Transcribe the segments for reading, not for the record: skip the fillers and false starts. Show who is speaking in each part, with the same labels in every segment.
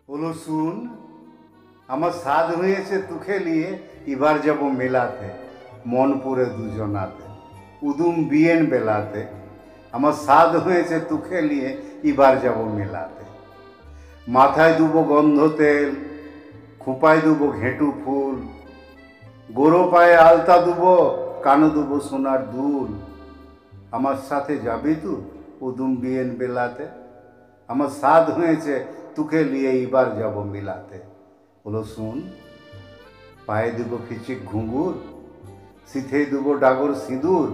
Speaker 1: বলো শুন, আমার সাধ হয়েছে তুখে নিয়ে, এবার যাব মেলাতে, মনপুরে দুজনাতে, উদুম বিয়েন বেলাতে। আমার সাধ হয়েছে তুখে নিয়ে, এবার যাব মেলাতে। মাথায় দুবো গন্ধ তেল, খোঁপায় দুবো ঘেঁটু ফুল, গোরো পায়ে আলতা দুবো, কানো দুবো সোনার দুল। আমার সাথে যাবি তু উদুম বিয়েন বেলাতে? আমার সাধ হয়েছে তুকে নিয়ে এবার যাব মিলাতে। বলো শুন, পায়ে দেবো খিচিক ঘুঙুর, সিথে দেবো ডাগর সিঁদুর,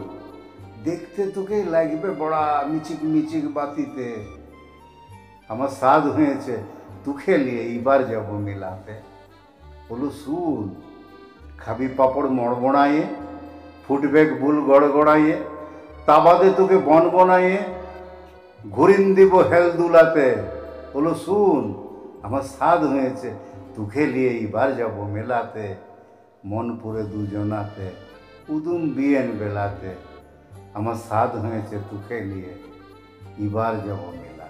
Speaker 1: দেখতে তোকে লাগবে বড়া মিচিক মিচিক বাতিতে। আমার সাধ হয়েছে তুকে নিয়ে এবার যাব মিলাতে। বলো শুন, খাবি পাপড় মড়বড়াইয়ে, ফুটবেক বুল গড়গড়াইয়ে, তা বাদে তোকে বন বনাইয়ে ঘুরিন দিব হেল দুলাতে। বলো শুন, আমার সাধ হয়েছে তুখে নিয়ে এবার যাব মেলাতে, মনপুরে দুজনাতে, উদুম বিয়েন বেলাতে। আমার সাধ হয়েছে তুখে নিয়ে এবার যাব মেলাতে।